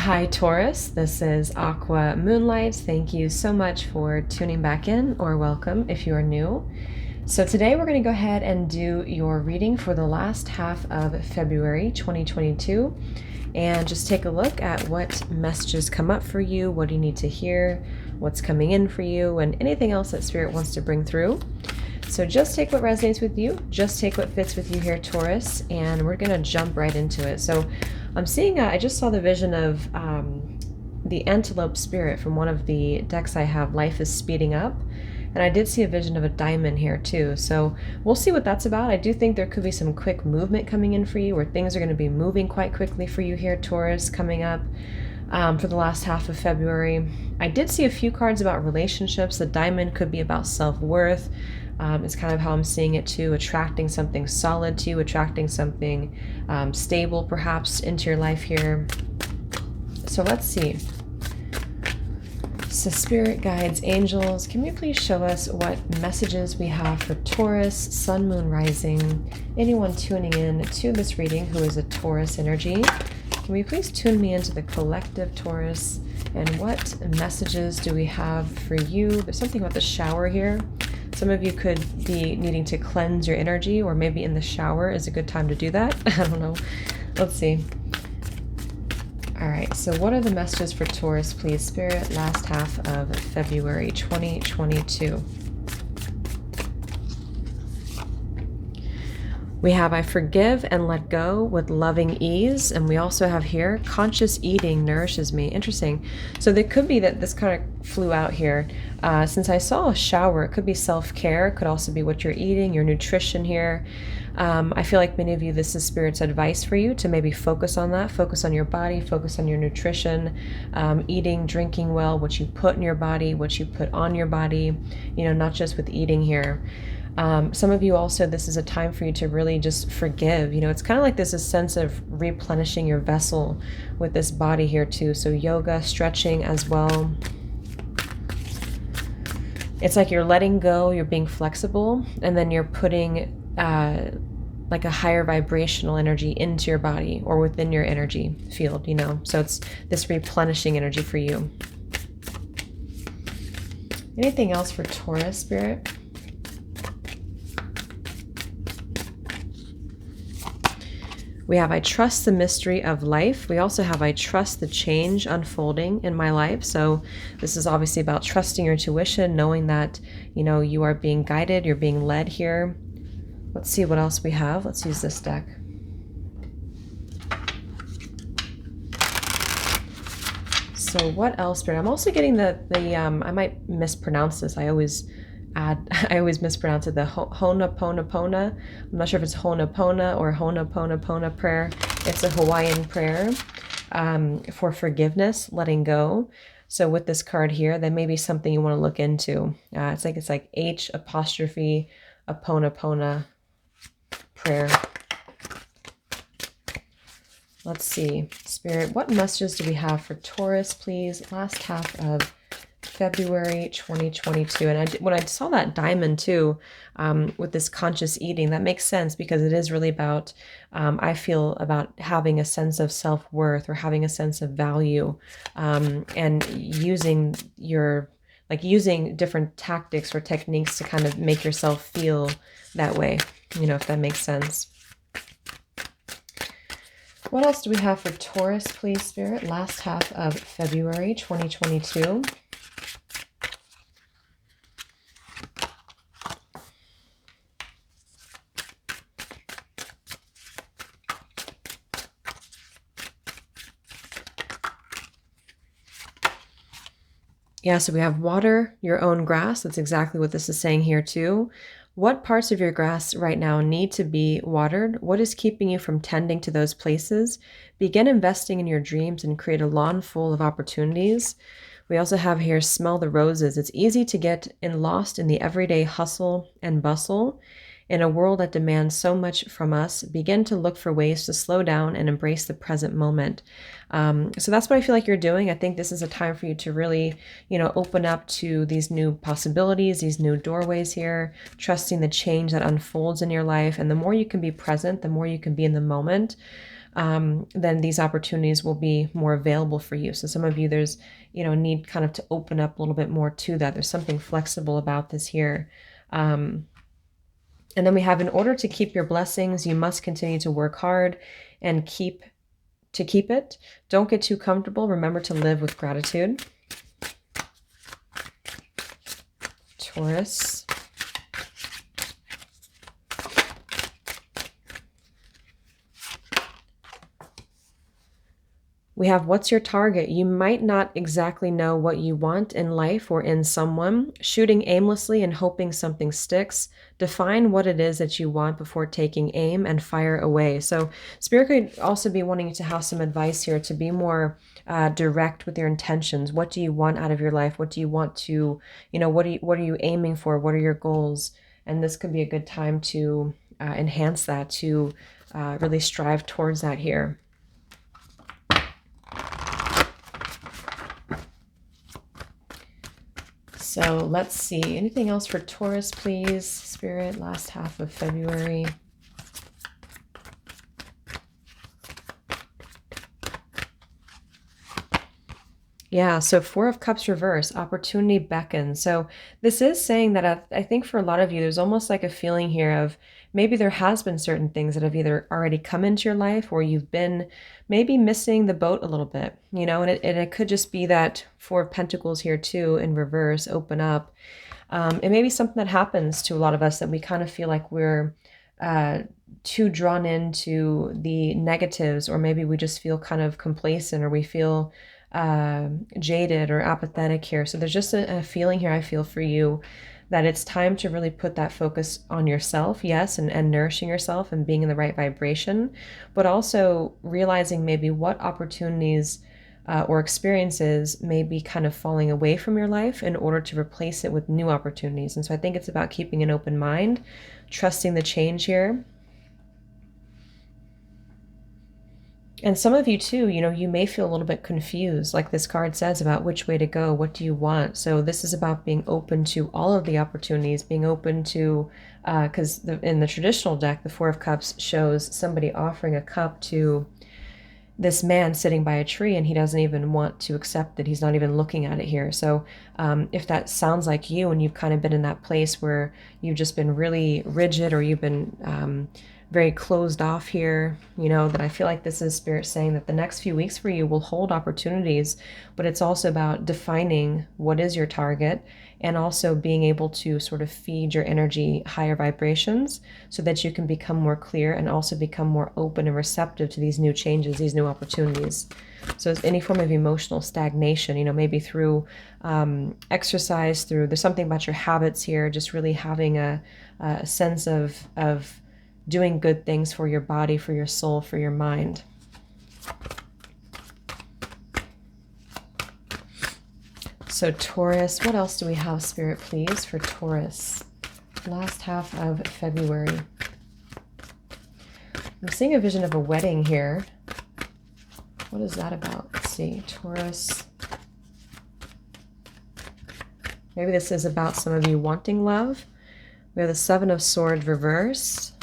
Hi Taurus, this is Aqua Moonlight. Thank you so much for tuning back in, or welcome if you are new. So today we're going to go ahead and do your reading for the last half of February 2022 and just take a look at what messages come up for you, what do you need to hear, what's coming in for you, and anything else that Spirit wants to bring through. So just take what resonates with you, just take what fits with you here, Taurus, and we're going to jump right into it. So I'm seeing, I just saw the vision of the antelope spirit from one of the decks I have, Life is Speeding Up. And I did see a vision of a diamond here too. So we'll see what that's about. I do think there could be some quick movement coming in for you, where things are going to be moving quite quickly for you here, Taurus, coming up for the last half of February. I did see a few cards about relationships. The diamond could be about self-worth. It's kind of how I'm seeing it too, attracting something solid to you, attracting something stable perhaps into your life here. So let's see. So Spirit Guides, Angels, can you please show us what messages we have for Taurus, Sun, Moon, Rising, anyone tuning in to this reading who is a Taurus energy? Can we please tune me into the collective, Taurus, and what messages do we have for you? There's something about the shower here. Some of you could be needing to cleanse your energy, or maybe in the shower is a good time to do that. I don't know. Let's see. All right, so what are the messages for Taurus, please, Spirit, last half of February 2022? We have I forgive and let go with loving ease. And we also have here, conscious eating nourishes me. Interesting. So there could be that this kind of flew out here. Since I saw a shower, it could be self-care. It could also be what you're eating, your nutrition here. I feel like many of you, this is Spirit's advice for you to maybe focus on that. Focus on your body, focus on your nutrition, eating, drinking well, what you put in your body, what you put on your body, you know, not just with eating here. Some of you also, this is a time for you to really just forgive. You know, it's kind of like there's a sense of replenishing your vessel with this body here too. So yoga, stretching as well. It's like you're letting go, you're being flexible, and then you're putting like a higher vibrational energy into your body or within your energy field, you know. So it's this replenishing energy for you. Anything else for Taurus, Spirit? We have I trust the mystery of life. We also have I trust the change unfolding in my life. So this is obviously about trusting your intuition, knowing that, you know, you are being guided, you're being led here. Let's see what else we have. Let's use this deck. So what else, Spirit? I'm also getting the I might mispronounce this. I always mispronounce it, the Ho'oponopono. I'm not sure if it's Ho'oponopono or Ho'oponopono prayer. It's a Hawaiian prayer for forgiveness, letting go. So with this card here, that may be something you want to look into. It's like H apostrophe Aponapona prayer. Let's see, Spirit, what messages do we have for Taurus, please? Last half of February 2022. And when I saw that diamond too, with this conscious eating, that makes sense because it is really about, I feel, about having a sense of self-worth or having a sense of value, and using using different tactics or techniques to kind of make yourself feel that way, you know, if that makes sense. What else do we have for Taurus, please, Spirit? Last half of February 2022. Yeah, so we have water your own grass. That's exactly what this is saying here too. What parts of your grass right now need to be watered? What is keeping you from tending to those places? Begin investing in your dreams and create a lawn full of opportunities. We also have here, smell the roses. It's easy to get lost in the everyday hustle and bustle. In a world that demands so much from us, begin to look for ways to slow down and embrace the present moment. So that's what I feel like you're doing. I think this is a time for you to really, you know, open up to these new possibilities, these new doorways here, trusting the change that unfolds in your life. And the more you can be present, the more you can be in the moment. then these opportunities will be more available for you. So some of you, there's, need kind of to open up a little bit more to that. There's something flexible about this here. And then we have, in order to keep your blessings, you must continue to work hard and keep it. Don't get too comfortable. Remember to live with gratitude. Taurus. We have, what's your target? You might not exactly know what you want in life or in someone. Shooting aimlessly and hoping something sticks. Define what it is that you want before taking aim and fire away. So Spirit could also be wanting you to have some advice here to be more direct with your intentions. What do you want out of your life? What do you want to, what are you aiming for? What are your goals? And this could be a good time to enhance that, to really strive towards that here. So let's see. Anything else for Taurus, please? Spirit, last half of February. Yeah, so Four of Cups reverse, opportunity beckons. So this is saying that I think for a lot of you, there's almost like a feeling here of maybe there has been certain things that have either already come into your life or you've been maybe missing the boat a little bit, and it could just be that Four of Pentacles here too in reverse, open up. It may be something that happens to a lot of us that we kind of feel like we're too drawn into the negatives, or maybe we just feel kind of complacent, or we feel jaded or apathetic here. So there's just a feeling here I feel for you that it's time to really put that focus on yourself, yes, and nourishing yourself and being in the right vibration, but also realizing maybe what opportunities or experiences may be kind of falling away from your life in order to replace it with new opportunities. And so I think it's about keeping an open mind, trusting the change here. And some of you too, you may feel a little bit confused, like this card says, about which way to go. What do you want? So this is about being open to all of the opportunities, being open to, because in the traditional deck, the Four of Cups shows somebody offering a cup to this man sitting by a tree, and he doesn't even want to accept it. He's not even looking at it here. So if that sounds like you, and you've kind of been in that place where you've just been really rigid, or you've been very closed off here, that I feel like this is Spirit saying that the next few weeks for you will hold opportunities, but it's also about defining what is your target and also being able to sort of feed your energy higher vibrations so that you can become more clear and also become more open and receptive to these new changes, these new opportunities. So it's any form of emotional stagnation, maybe through exercise, there's something about your habits here, just really having a sense of doing good things for your body, for your soul, for your mind. So Taurus, what else do we have, Spirit, please, for Taurus? Last half of February. I'm seeing a vision of a wedding here. What is that about? Let's see, Taurus. Maybe this is about some of you wanting love. We have the Seven of Swords reversed.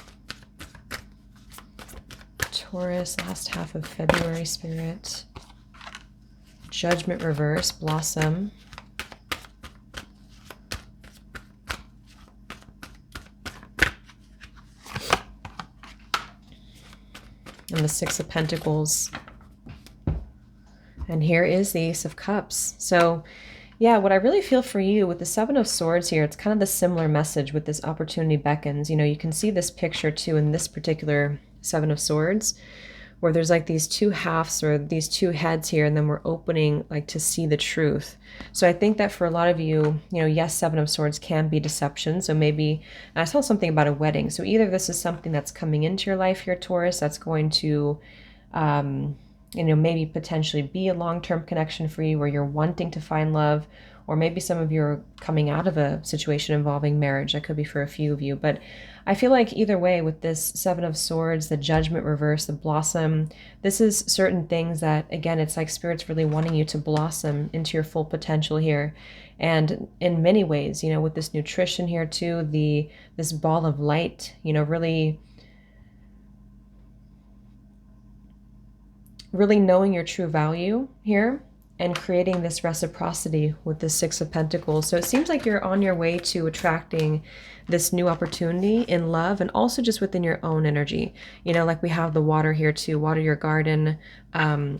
Taurus, last half of February, Spirit. Judgment reverse, blossom. And the Six of Pentacles. And here is the Ace of Cups. So yeah, what I really feel for you with the Seven of Swords here, it's kind of the similar message with this opportunity beckons. You can see this picture too in this particular Seven of Swords, where there's like these two halves or these two heads here, and then we're opening like to see the truth. So I think that for a lot of you, yes, Seven of Swords can be deception. So maybe, I saw something about a wedding. So either this is something that's coming into your life here, Taurus, that's going to, maybe potentially be a long-term connection for you where you're wanting to find love, or maybe some of you are coming out of a situation involving marriage. That could be for a few of you, but I feel like either way with this Seven of Swords, the Judgment reverse, the blossom, this is certain things that, again, it's like Spirit's really wanting you to blossom into your full potential here. And in many ways, with this nutrition here too, this ball of light, really really knowing your true value here and creating this reciprocity with the Six of Pentacles. So it seems like you're on your way to attracting this new opportunity in love and also just within your own energy. You know, like we have the water here too, water your garden,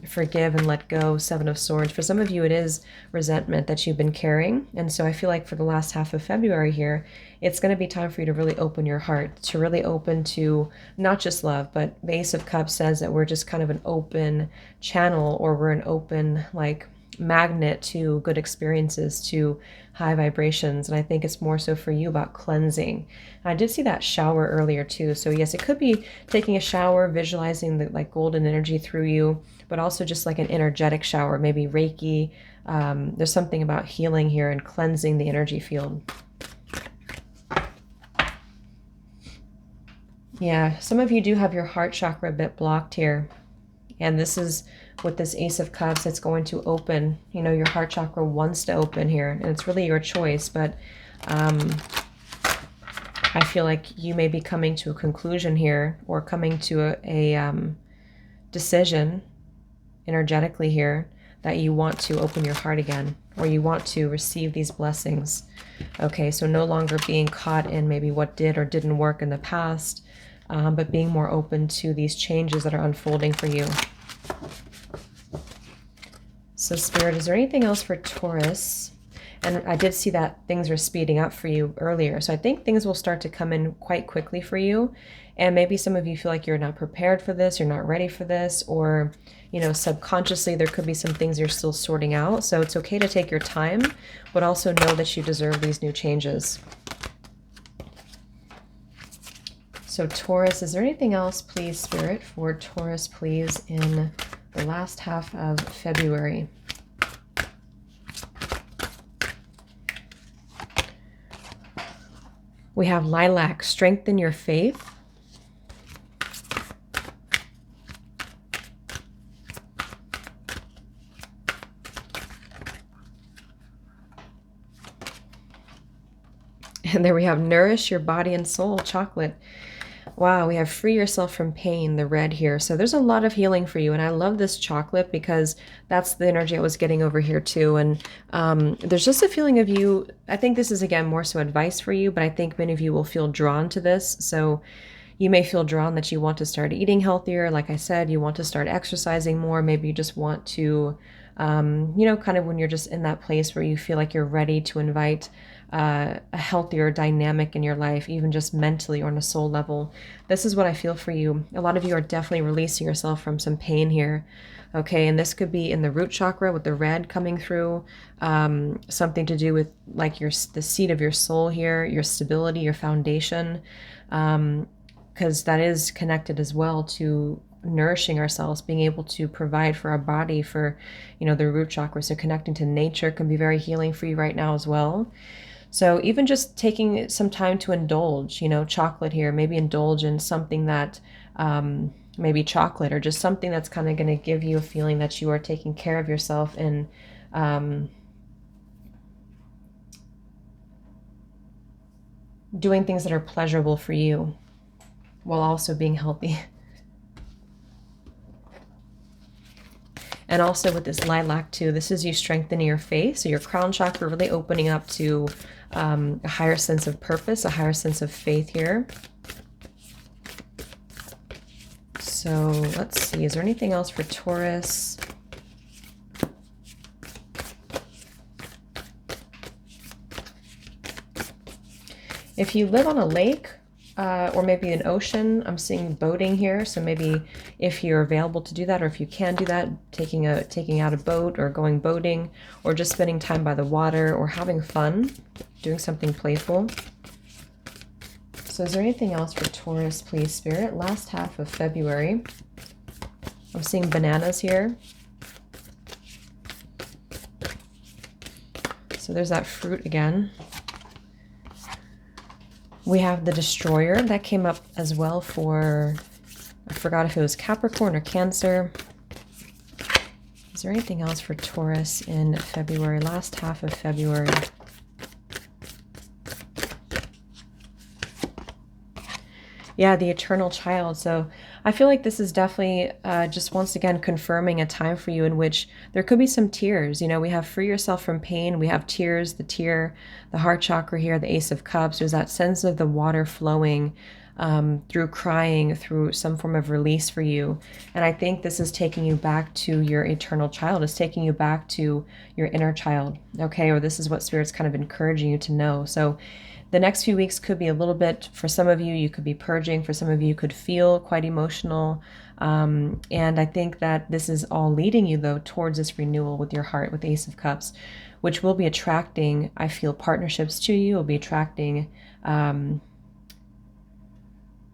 forgive and let go, Seven of Swords. For some of you, it is resentment that you've been carrying. And so I feel like for the last half of February here, it's going to be time for you to really open your heart, to really open to not just love, but the Ace of Cups says that we're just kind of an open channel, or we're an open like magnet to good experiences, to high vibrations. And I think it's more so for you about cleansing. And I did see that shower earlier too. So yes, it could be taking a shower, visualizing the like golden energy through you, but also just like an energetic shower, maybe Reiki. There's something about healing here and cleansing the energy field. Yeah, some of you do have your heart chakra a bit blocked here. And this is with this Ace of Cups, it's going to open. You know, your heart chakra wants to open here, and it's really your choice. But I feel like you may be coming to a conclusion here, or coming to a decision energetically here that you want to open your heart again, or you want to receive these blessings. Okay, so no longer being caught in maybe what did or didn't work in the past, but being more open to these changes that are unfolding for you. So Spirit, is there anything else for Taurus? And I did see that things are speeding up for you earlier. So I think things will start to come in quite quickly for you. And maybe some of you feel like you're not prepared for this, you're not ready for this, or, you know, subconsciously there could be some things you're still sorting out. So it's okay to take your time, but also know that you deserve these new changes. So Taurus, is there anything else, please, Spirit, for Taurus, please, in the last half of February? We have Lilac, strengthen your faith. And there we have Nourish your body and soul, chocolate. Wow, we have free yourself from pain, the red here. So there's a lot of healing for you. And I love this chocolate because that's the energy I was getting over here too. And there's just a feeling of you. I think this is, again, more so advice for you, but I think many of you will feel drawn to this. So you may feel drawn that you want to start eating healthier. Like I said, you want to start exercising more. Maybe you just want to, you know, kind of when you're just in that place where you feel like you're ready to invite a healthier dynamic in your life, even just mentally or on a soul level. This is what I feel for you. A lot of you are definitely releasing yourself from some pain here. Okay, and this could be in the root chakra with the red coming through, something to do with like the seat of your soul here, your stability, your foundation, because that is connected as well to nourishing ourselves, being able to provide for our body, for, you know, the root chakra. So connecting to nature can be very healing for you right now as well. So even just taking some time to indulge, you know, chocolate here, maybe indulge in something that, maybe chocolate, or just something that's kind of going to give you a feeling that you are taking care of yourself and doing things that are pleasurable for you while also being healthy. And also with this lilac too, this is you strengthening your faith. So your crown chakra really opening up to a higher sense of purpose, a higher sense of faith here. So let's see, is there anything else for Taurus? If you live on a lake, or maybe an ocean, I'm seeing boating here. So maybe if you're available to do that, or if you can do that, taking out a boat or going boating, or just spending time by the water or having fun, doing something playful. So is there anything else for Taurus, please, Spirit? Last half of February. I'm seeing bananas here. So there's that fruit again. We have the Destroyer that came up as well for, I forgot if it was Capricorn or Cancer. Is there anything else for Taurus in February, last half of February? Yeah, the eternal child. So I feel like this is definitely just once again confirming a time for you in which there could be some tears. You know, we have free yourself from pain. We have tears, the tear, the heart chakra here, the Ace of Cups. There's that sense of the water flowing through crying, through some form of release for you. And I think this is taking you back to your eternal child. It's taking you back to your inner child. Okay, or this is what Spirit's kind of encouraging you to know. So the next few weeks could be a little bit, for some of you, you could be purging. For some of you, you could feel quite emotional. And I think that this is all leading you, though, towards this renewal with your heart, with the Ace of Cups, which will be attracting, I feel, partnerships to you. Will be attracting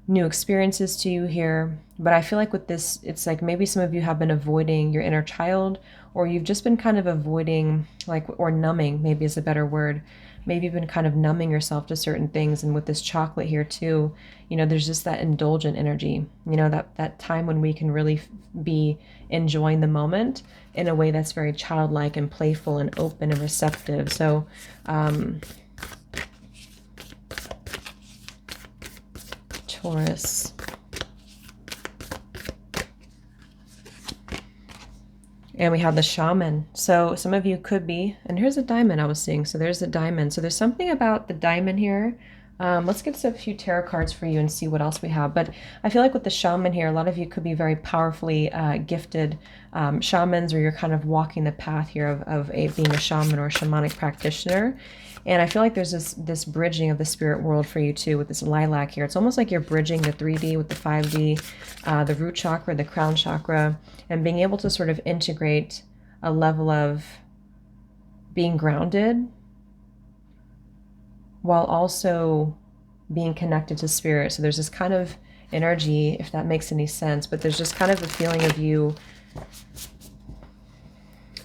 new experiences to you here. But I feel like with this, it's like maybe some of you have been avoiding your inner child, or you've just been kind of avoiding, like, or numbing, maybe is a better word. Maybe you've been kind of numbing yourself to certain things. And with this chocolate here too, you know, there's just that indulgent energy, you know, that time when we can really be enjoying the moment in a way that's very childlike and playful and open and receptive. So, Taurus. And we have the shaman. So some of you could be, and here's a diamond I was seeing. So there's a diamond. So there's something about the diamond here. Let's get a few tarot cards for you and see what else we have. But I feel like with the shaman here, a lot of you could be very powerfully gifted shamans, or you're kind of walking the path here of being a shaman or a shamanic practitioner. And I feel like there's this bridging of the spirit world for you too with this lilac here. It's almost like you're bridging the 3D with the 5D, the root chakra, the crown chakra, and being able to sort of integrate a level of being grounded while also being connected to spirit. So there's this kind of energy, if that makes any sense, but there's just kind of a feeling of you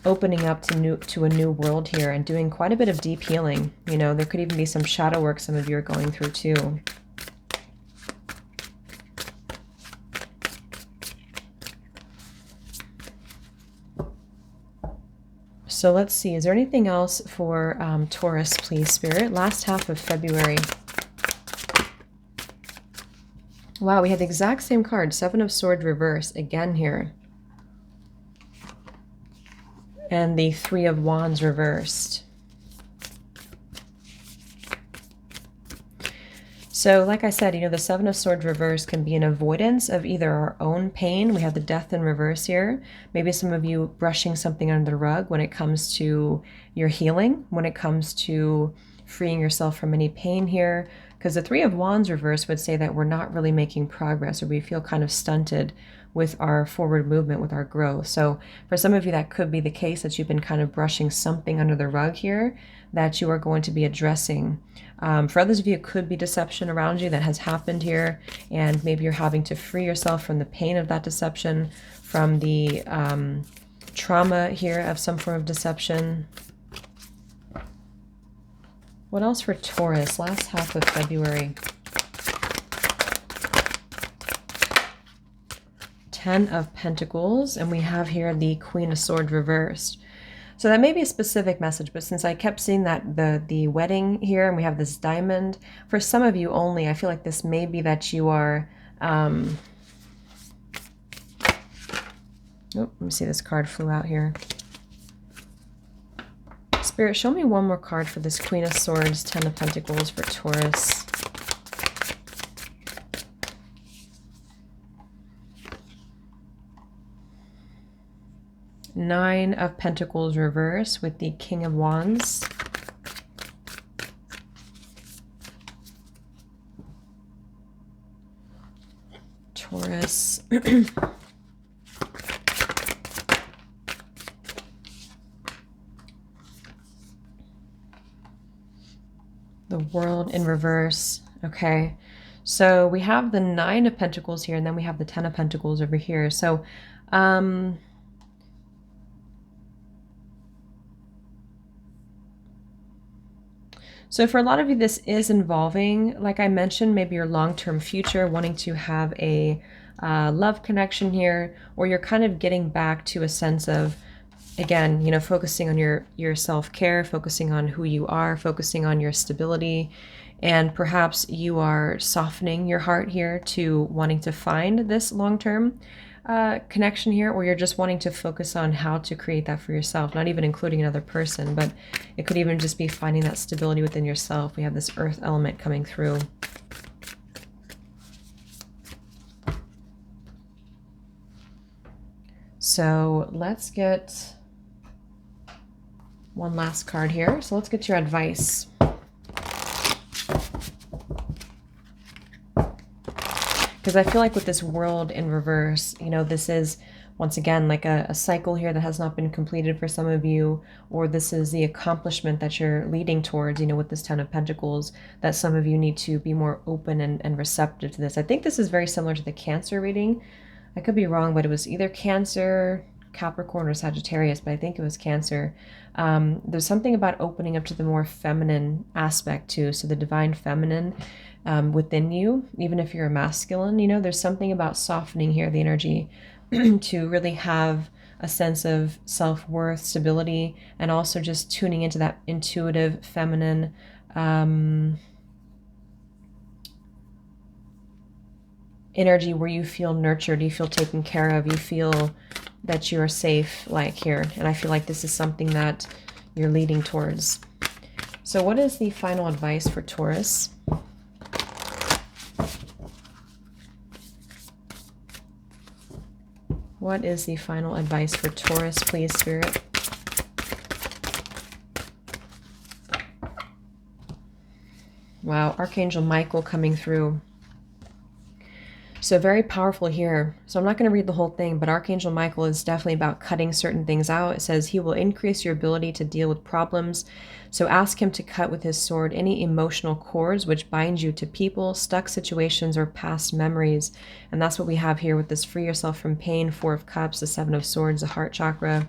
opening up to a new world here and doing quite a bit of deep healing. You know, there could even be some shadow work some of you are going through too. So let's see, is there anything else for Taurus, please, Spirit? Last half of February. Wow, we had the exact same card, Seven of Swords reverse again here. And the Three of Wands reversed. So like I said, you know, the Seven of Swords reverse can be an avoidance of either our own pain. We have the Death in reverse here. Maybe some of you brushing something under the rug when it comes to your healing, when it comes to freeing yourself from any pain here. Because the Three of Wands reverse would say that we're not really making progress, or we feel kind of stunted with our forward movement, with our growth. So for some of you, that could be the case, that you've been kind of brushing something under the rug here that you are going to be addressing. For others of you, it could be deception around you that has happened here, and maybe you're having to free yourself from the pain of that deception, from the trauma here of some form of deception. What else for Taurus? Last half of February. 10 of Pentacles, and we have here the Queen of Swords reversed. So that may be a specific message, but since I kept seeing that the wedding here, and we have this diamond, for some of you only, I feel like this may be that you are, oh, let me see, this card flew out here. Spirit, show me one more card for this Queen of Swords, 10 of Pentacles for Taurus. Nine of Pentacles reverse with the King of Wands. Taurus. The World in reverse. Okay. So we have the Nine of Pentacles here, and then we have the 10 of Pentacles over here. So, so for a lot of you, this is involving, like I mentioned, maybe your long-term future, wanting to have a love connection here, or you're kind of getting back to a sense of, again, you know, focusing on your self-care, focusing on who you are, focusing on your stability, And perhaps you are softening your heart here to wanting to find this long-term connection here, or you're just wanting to focus on how to create that for yourself, not even including another person, but it could even just be finding that stability within yourself. We have this earth element coming through. So let's get one last card here. So let's get your advice. Because I feel like with this world in reverse, you know, this is once again like a cycle here that has not been completed for some of you, or this is the accomplishment that you're leading towards, you know, with this Ten of Pentacles, that some of you need to be more open and receptive to this. I think this is very similar to the Cancer reading. I could be wrong, but it was either Cancer, Capricorn, or Sagittarius, but I think it was Cancer. There's something about opening up to the more feminine aspect too. So the divine feminine within you, even if you're a masculine, you know, there's something about softening here, the energy to really have a sense of self-worth, stability, and also just tuning into that intuitive feminine energy where you feel nurtured, you feel taken care of, you feel that you're safe, like here. And I feel like this is something that you're leading towards. So what is the final advice for Taurus? What is the final advice for Taurus, please, Spirit? Wow, Archangel Michael coming through. So very powerful here. So I'm not going to read the whole thing, but Archangel Michael is definitely about cutting certain things out. It says he will increase your ability to deal with problems. So ask him to cut with his sword any emotional cords which bind you to people, stuck situations, or past memories. And that's what we have here with this free yourself from pain, Four of Cups, the Seven of Swords, the heart chakra.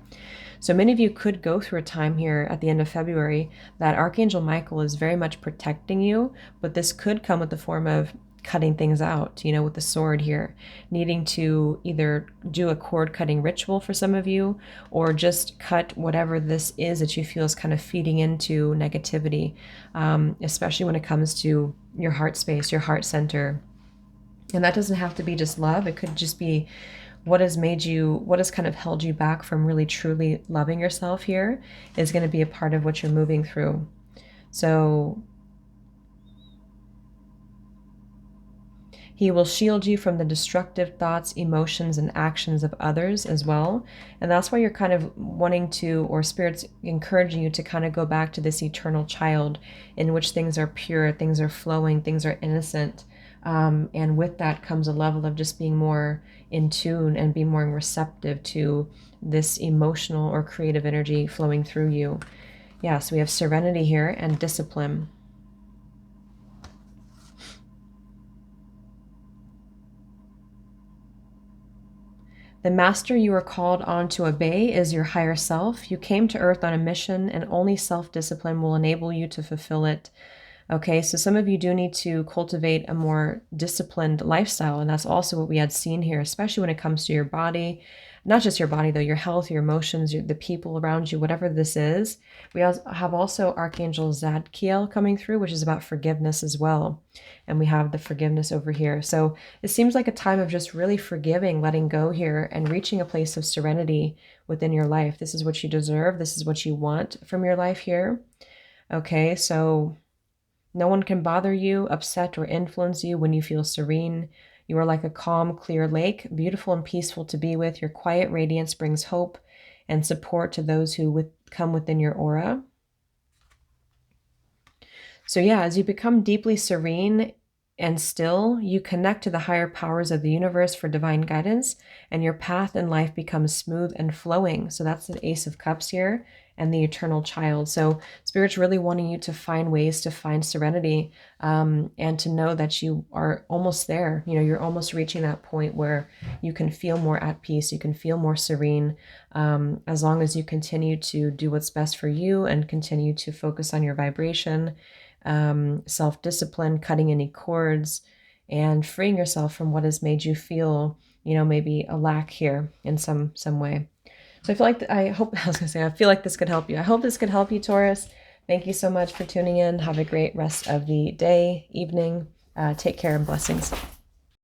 So many of you could go through a time here at the end of February that Archangel Michael is very much protecting you, but this could come with the form of cutting things out, you know, with the sword here, needing to either do a cord cutting ritual for some of you, or just cut whatever this is that you feel is kind of feeding into negativity, especially when it comes to your heart space, your heart center. And that doesn't have to be just love. It could just be what has made you, what has kind of held you back from really truly loving yourself here is going to be a part of what you're moving through. So he will shield you from the destructive thoughts, emotions, and actions of others as well. And that's why you're kind of wanting to, or Spirit's encouraging you to kind of go back to this eternal child in which things are pure, things are flowing, things are innocent. And with that comes a level of just being more in tune and being more receptive to this emotional or creative energy flowing through you. Yeah, so we have serenity here and discipline. The master you are called on to obey is your higher self. You came to earth on a mission, and only self-discipline will enable you to fulfill it. Okay, so some of you do need to cultivate a more disciplined lifestyle, and that's also what we had seen here, especially when it comes to your body. Not just your body, though, your health, your emotions, the people around you, whatever this is. We have also Archangel Zadkiel coming through, which is about forgiveness as well. And we have the forgiveness over here. So it seems like a time of just really forgiving, letting go here, and reaching a place of serenity within your life. This is what you deserve. This is what you want from your life here. Okay, so no one can bother you, upset, or influence you when you feel serene. You are like a calm, clear lake, beautiful and peaceful to be with. Your quiet radiance brings hope and support to those who come within your aura. So yeah, as you become deeply serene and still, you connect to the higher powers of the universe for divine guidance, and your path in life becomes smooth and flowing. So that's the Ace of Cups here and the eternal child. So Spirit's really wanting you to find ways to find serenity, and to know that you are almost there. You know, you're almost reaching that point where you can feel more at peace, you can feel more serene, as long as you continue to do what's best for you and continue to focus on your vibration, self-discipline, cutting any cords, and freeing yourself from what has made you feel, you know, maybe a lack here in some way. So I feel like I feel like this could help you. I hope this could help you, Taurus. Thank you so much for tuning in. Have a great rest of the day, evening. Take care and blessings.